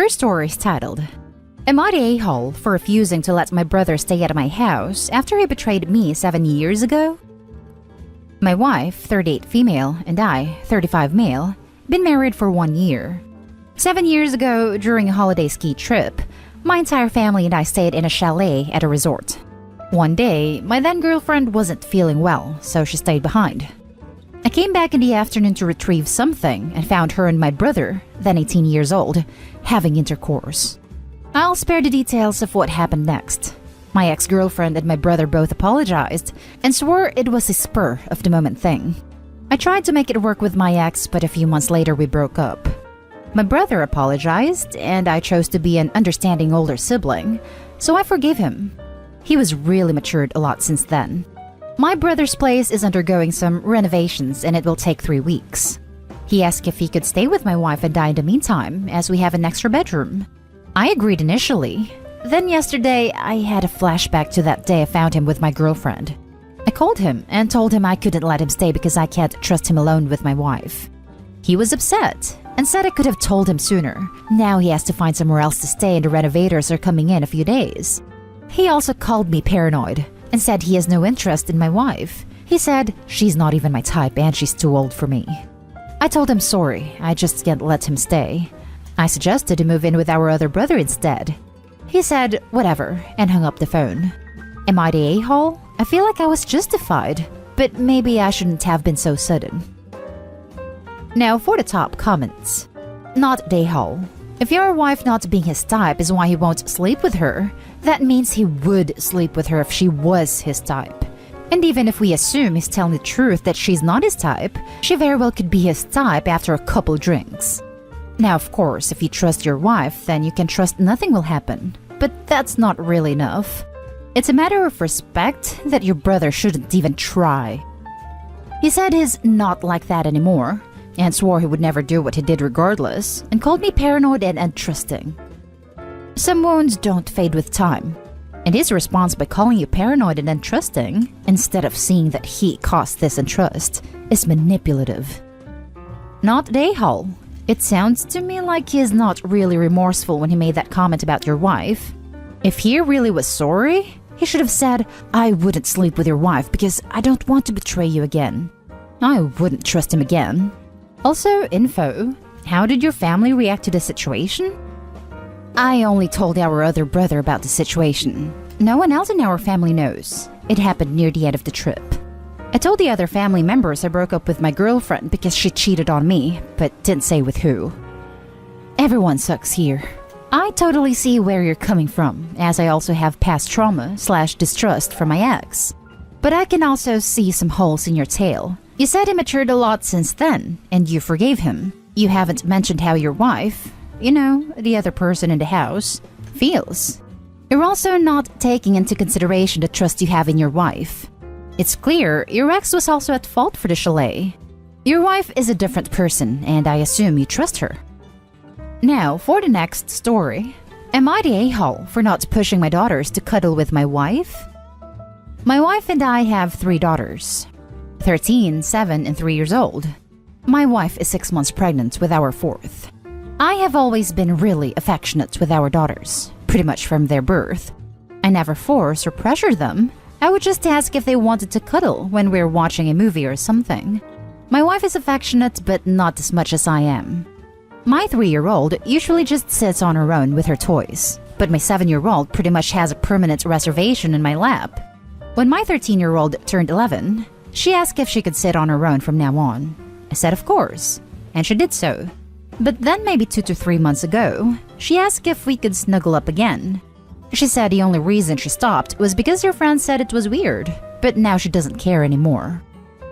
first story is titled, Am I the a-hole for refusing to let my brother stay at my house after he betrayed me 7 years ago? My wife, 38 female, and I, 35 male, been married for 1 year. 7 years ago, during a holiday ski trip, my entire family and I stayed in a chalet at a resort. One day, my then girlfriend wasn't feeling well, so she stayed behind. I came back in the afternoon to retrieve something and found her and my brother, then 18 years old, having intercourse. I'll spare the details of what happened next. My ex-girlfriend and my brother both apologized and swore it was a spur-of-the-moment thing. I tried to make it work with my ex, but a few months later we broke up. My brother apologized, and I chose to be an understanding older sibling, so I forgave him. He was really matured a lot since then. My brother's place is undergoing some renovations and it will take 3 weeks. He asked if he could stay with my wife and I in the meantime, as we have an extra bedroom. I agreed initially. Then yesterday, I had a flashback to that day I found him with my girlfriend. I called him and told him I couldn't let him stay because I can't trust him alone with my wife. He was upset and said I could have told him sooner. Now he has to find somewhere else to stay and the renovators are coming in a few days. He also called me paranoid and said he has no interest in my wife. He said she's not even my type and she's too old for me. I told him sorry, I just can't let him stay. I suggested to move in with our other brother instead. He said whatever and hung up the phone. Am I the a-hole? I feel like I was justified, but maybe I shouldn't have been so sudden. Now for the top comments. Not the a-hole. If your wife not being his type is why he won't sleep with her, that means he would sleep with her if she was his type. And even if we assume he's telling the truth that she's not his type, she very well could be his type after a couple drinks. Now, of course, if you trust your wife, then you can trust nothing will happen. But that's not really enough. It's a matter of respect that your brother shouldn't even try. He said he's not like that anymore, and swore he would never do what he did regardless, and called me paranoid and untrusting. Some wounds don't fade with time, and his response by calling you paranoid and untrusting, instead of seeing that he caused this untrust, is manipulative. Not the a-hole. It sounds to me like he is not really remorseful when he made that comment about your wife. If he really was sorry, he should have said, I wouldn't sleep with your wife because I don't want to betray you again. I wouldn't trust him again. Also, info. How did your family react to the situation? I only told our other brother about the situation. No one else in our family knows. It happened near the end of the trip. I told the other family members I broke up with my girlfriend because she cheated on me, but didn't say with who. Everyone sucks here. I totally see where you're coming from, as I also have past trauma/distrust from my ex. But I can also see some holes in your tale. You said he matured a lot since then, and you forgave him. You haven't mentioned how your wife, the other person in the house, feels. You're also not taking into consideration the trust you have in your wife. It's clear your ex was also at fault for the chalet. Your wife is a different person, and I assume you trust her. Now, for the next story. Am I the a-hole for not pushing my daughters to cuddle with my wife? My wife and I have 3 daughters. 13, 7, and 3 years old. My wife is 6 months pregnant with our 4th. I have always been really affectionate with our daughters, pretty much from their birth. I never force or pressure them. I would just ask if they wanted to cuddle when we're watching a movie or something. My wife is affectionate, but not as much as I am. My 3-year-old usually just sits on her own with her toys, but my 7-year-old pretty much has a permanent reservation in my lap. When my 13-year-old turned 11, she asked if she could sit on her own from now on. I said of course, and she did so. But then maybe 2 to 3 months ago, she asked if we could snuggle up again. She said the only reason she stopped was because her friends said it was weird, but now she doesn't care anymore.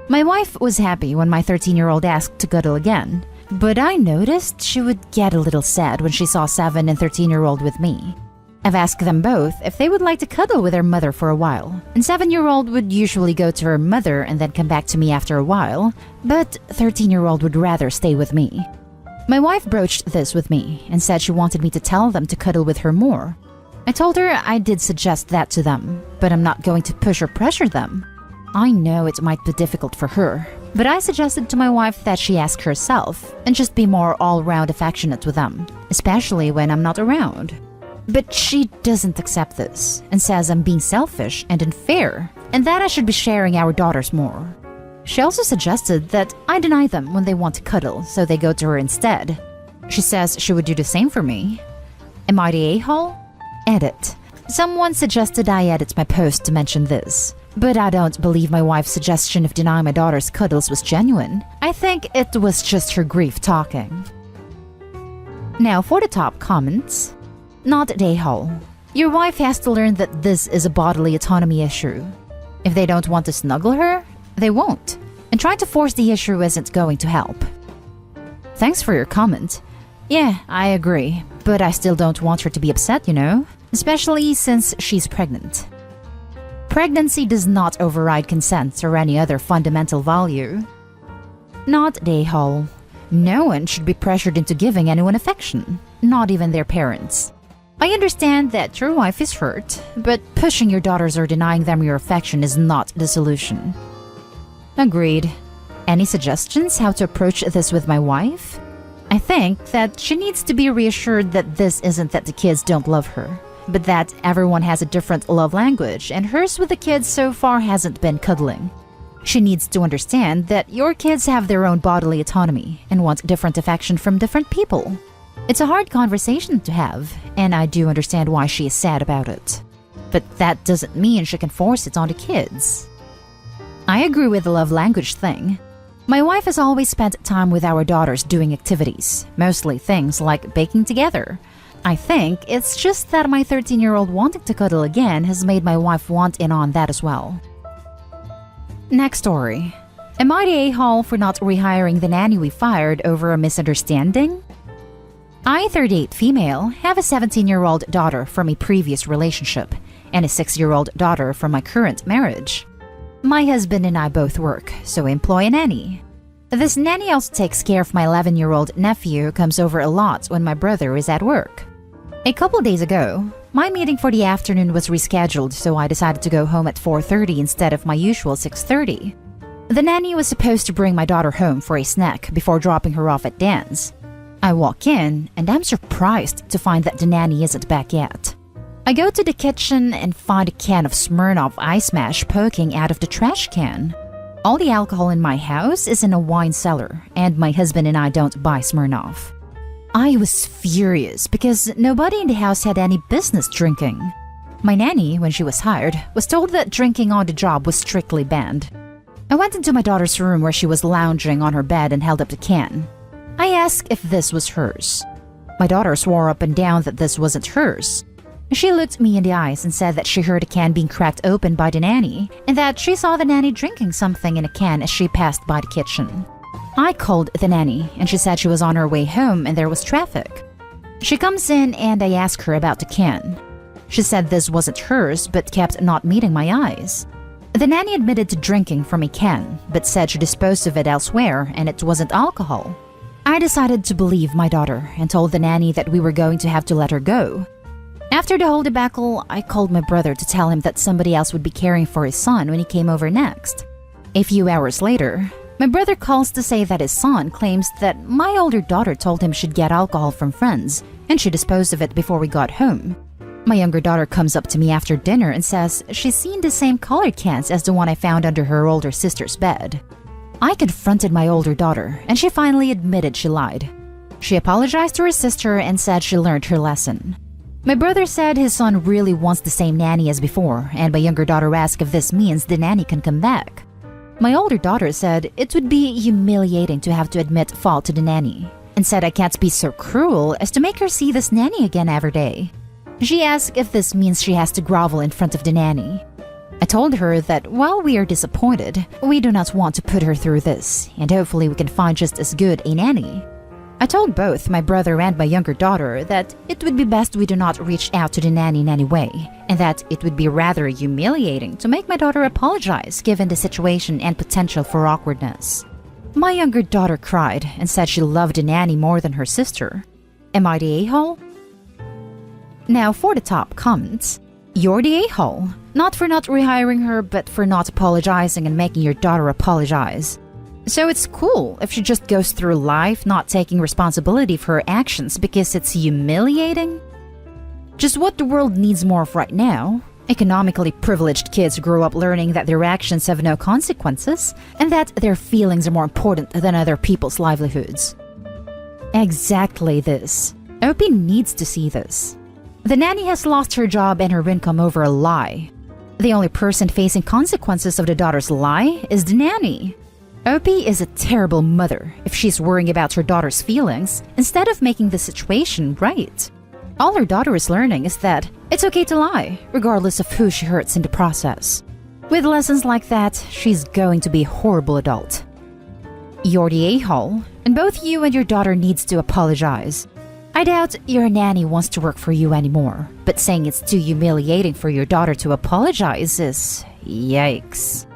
My wife was happy when my 13-year-old asked to cuddle again, but I noticed she would get a little sad when she saw 7 and 13-year-old with me. I've asked them both if they would like to cuddle with their mother for a while, and 7-year-old would usually go to her mother and then come back to me after a while, but 13-year-old would rather stay with me. My wife broached this with me and said she wanted me to tell them to cuddle with her more. I told her I did suggest that to them, but I'm not going to push or pressure them. I know it might be difficult for her, But I suggested to my wife that she ask herself and just be more all-round affectionate with them, especially when I'm not around. But she doesn't accept this and says I'm being selfish and unfair and that I should be sharing our daughters more. She also suggested that I deny them when they want to cuddle so they go to her instead. She says she would do the same for me. Am I the a-hole? Edit. Someone suggested I edit my post to mention this. But I don't believe my wife's suggestion of denying my daughter's cuddles was genuine. I think it was just her grief talking. Now for the top comments. Not a hole. Your wife has to learn that this is a bodily autonomy issue. If they don't want to snuggle her, they won't. And trying to force the issue isn't going to help. Thanks for your comment. Yeah, I agree. But I still don't want her to be upset, you know? Especially since she's pregnant. Pregnancy does not override consent or any other fundamental value. Not a hole. No one should be pressured into giving anyone affection, not even their parents. I understand that your wife is hurt, but pushing your daughters or denying them your affection is not the solution. Agreed. Any suggestions how to approach this with my wife? I think that she needs to be reassured that this isn't that the kids don't love her, but that everyone has a different love language, and hers with the kids so far hasn't been cuddling. She needs to understand that your kids have their own bodily autonomy and want different affection from different people. It's a hard conversation to have, and I do understand why she is sad about it. But that doesn't mean she can force it on the kids. I agree with the love language thing. My wife has always spent time with our daughters doing activities, mostly things like baking together. I think it's just that my 13-year-old wanting to cuddle again has made my wife want in on that as well. Next story. Am I the a-hole for not rehiring the nanny we fired over a misunderstanding? I, 38 female, have a 17-year-old daughter from a previous relationship and a 6-year-old daughter from my current marriage. My husband and I both work, so we employ a nanny. This nanny also takes care of my 11-year-old nephew who comes over a lot when my brother is at work. A couple days ago, my meeting for the afternoon was rescheduled, so I decided to go home at 4:30 instead of my usual 6:30. The nanny was supposed to bring my daughter home for a snack before dropping her off at dance. I walk in, and I'm surprised to find that the nanny isn't back yet. I go to the kitchen and find a can of Smirnoff Ice Mash poking out of the trash can. All the alcohol in my house is in a wine cellar, and my husband and I don't buy Smirnoff. I was furious because nobody in the house had any business drinking. My nanny, when she was hired, was told that drinking on the job was strictly banned. I went into my daughter's room where she was lounging on her bed and held up the can. I asked if this was hers. My daughter swore up and down that this wasn't hers. She looked me in the eyes and said that she heard a can being cracked open by the nanny and that she saw the nanny drinking something in a can as she passed by the kitchen. I called the nanny and she said she was on her way home and there was traffic. She comes in and I ask her about the can. She said this wasn't hers but kept not meeting my eyes. The nanny admitted to drinking from a can but said she disposed of it elsewhere and it wasn't alcohol. I decided to believe my daughter and told the nanny that we were going to have to let her go. After the whole debacle, I called my brother to tell him that somebody else would be caring for his son when he came over next. A few hours later, my brother calls to say that his son claims that my older daughter told him she'd get alcohol from friends and she disposed of it before we got home. My younger daughter comes up to me after dinner and says she's seen the same colored cans as the one I found under her older sister's bed. I confronted my older daughter and she finally admitted she lied. She apologized to her sister and said she learned her lesson. My brother said his son really wants the same nanny as before, and my younger daughter asked if this means the nanny can come back. My older daughter said it would be humiliating to have to admit fault to the nanny, and said I can't be so cruel as to make her see this nanny again every day. She asked if this means she has to grovel in front of the nanny. I told her that while we are disappointed, we do not want to put her through this, and hopefully we can find just as good a nanny. I told both my brother and my younger daughter that it would be best we do not reach out to the nanny in any way, and that it would be rather humiliating to make my daughter apologize given the situation and potential for awkwardness. My younger daughter cried and said she loved the nanny more than her sister. Am I the a-hole? Now for the top comments. You're the a-hole, not for not rehiring her, but for not apologizing and making your daughter apologize. So it's cool if she just goes through life not taking responsibility for her actions because it's humiliating? Just what the world needs more of right now. Economically privileged kids grow up learning that their actions have no consequences and that their feelings are more important than other people's livelihoods. Exactly this. OP needs to see this. The nanny has lost her job and her income over a lie. The only person facing consequences of the daughter's lie is the nanny. OP is a terrible mother if she's worrying about her daughter's feelings instead of making the situation right. All her daughter is learning is that it's okay to lie, regardless of who she hurts in the process. With lessons like that, she's going to be a horrible adult. You're the a-hole, and both you and your daughter needs to apologize. I doubt your nanny wants to work for you anymore, but saying it's too humiliating for your daughter to apologize is... yikes.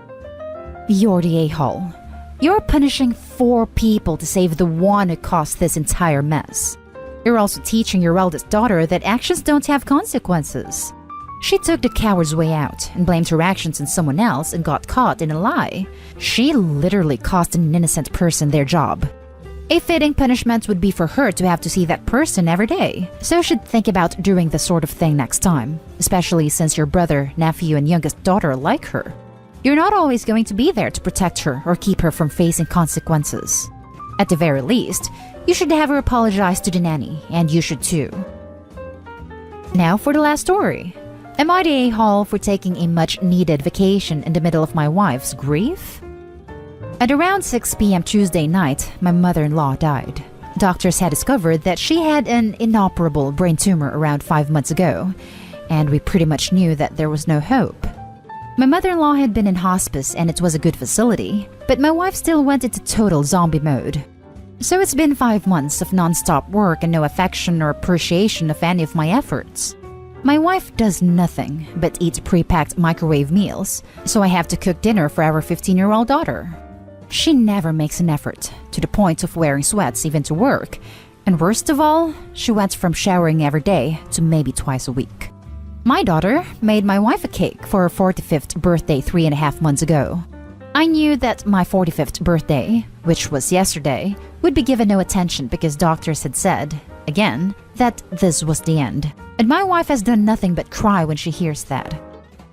You're the a-hole. You're punishing 4 people to save the one who caused this entire mess. You're also teaching your eldest daughter that actions don't have consequences. She took the coward's way out and blamed her actions on someone else and got caught in a lie. She literally cost an innocent person their job. A fitting punishment would be for her to have to see that person every day, so she'd think about doing this sort of thing next time, especially since your brother, nephew, and youngest daughter like her. You're not always going to be there to protect her or keep her from facing consequences. At the very least, you should have her apologize to the nanny, and you should too. Now for the last story. Am I the a-hole for taking a much-needed vacation in the middle of my wife's grief? At around 6 p.m. Tuesday night, my mother-in-law died. Doctors had discovered that she had an inoperable brain tumor around 5 months ago, and we pretty much knew that there was no hope. My mother-in-law had been in hospice and it was a good facility, but my wife still went into total zombie mode. So it's been 5 months of non-stop work and no affection or appreciation of any of my efforts. My wife does nothing but eat pre-packed microwave meals, so I have to cook dinner for our 15-year-old daughter. She never makes an effort, to the point of wearing sweats even to work, and worst of all, she went from showering every day to maybe twice a week. My daughter made my wife a cake for her 45th birthday 3.5 months ago. I knew that my 45th birthday, which was yesterday, would be given no attention because doctors had said, again, that this was the end. And my wife has done nothing but cry when she hears that.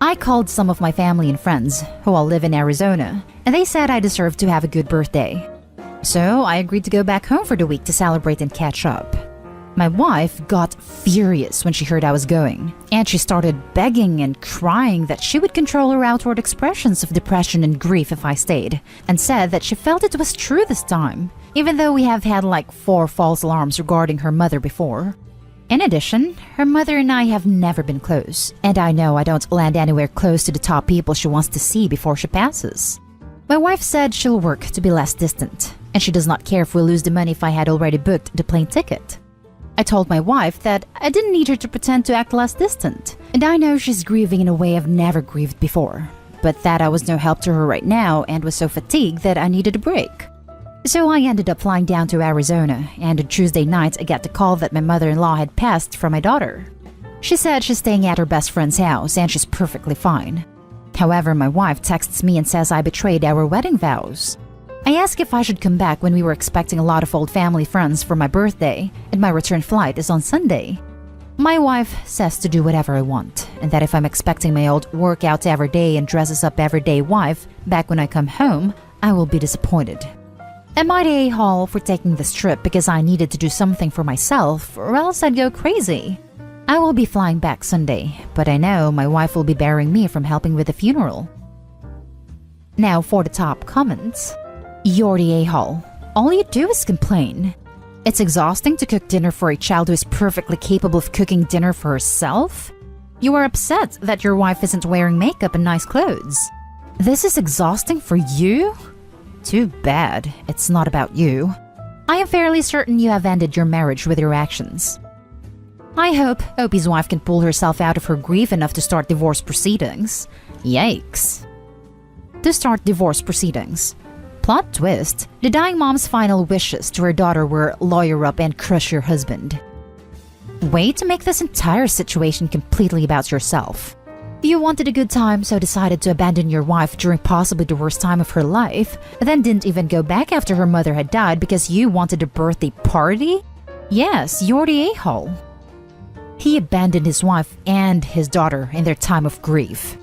I called some of my family and friends, who all live in Arizona, and they said I deserved to have a good birthday. So I agreed to go back home for the week to celebrate and catch up. My wife got furious when she heard I was going, and she started begging and crying that she would control her outward expressions of depression and grief if I stayed, and said that she felt it was true this time, even though we have had like 4 false alarms regarding her mother before. In addition, her mother and I have never been close, and I know I don't land anywhere close to the top people she wants to see before she passes. My wife said she'll work to be less distant, and she does not care if we lose the money if I had already booked the plane ticket. I told my wife that I didn't need her to pretend to act less distant, and I know she's grieving in a way I've never grieved before, but that I was no help to her right now and was so fatigued that I needed a break. So I ended up flying down to Arizona, and on Tuesday night I got the call that my mother-in-law had passed from my daughter. She said she's staying at her best friend's house and she's perfectly fine. However, my wife texts me and says I betrayed our wedding vows. I asked if I should come back when we were expecting a lot of old family friends for my birthday, and my return flight is on Sunday. My wife says to do whatever I want, and that if I'm expecting my old workout every day and dresses up everyday wife back when I come home, I will be disappointed. Am I the a-hole for taking this trip because I needed to do something for myself, or else I'd go crazy? I will be flying back Sunday, but I know my wife will be barring me from helping with the funeral. Now for the top comments. You're the a-hole. All you do is complain. It's exhausting to cook dinner for a child who is perfectly capable of cooking dinner for herself. You are upset that your wife isn't wearing makeup and nice clothes. This is exhausting for you? Too bad, it's not about you. I am fairly certain you have ended your marriage with your actions. I hope Opie's wife can pull herself out of her grief enough to start divorce proceedings. Yikes. To start divorce proceedings. Plot twist, the dying mom's final wishes to her daughter were lawyer up and crush your husband. Way to make this entire situation completely about yourself. You wanted a good time, so decided to abandon your wife during possibly the worst time of her life, then didn't even go back after her mother had died because you wanted a birthday party? Yes, you're the a-hole. He abandoned his wife and his daughter in their time of grief.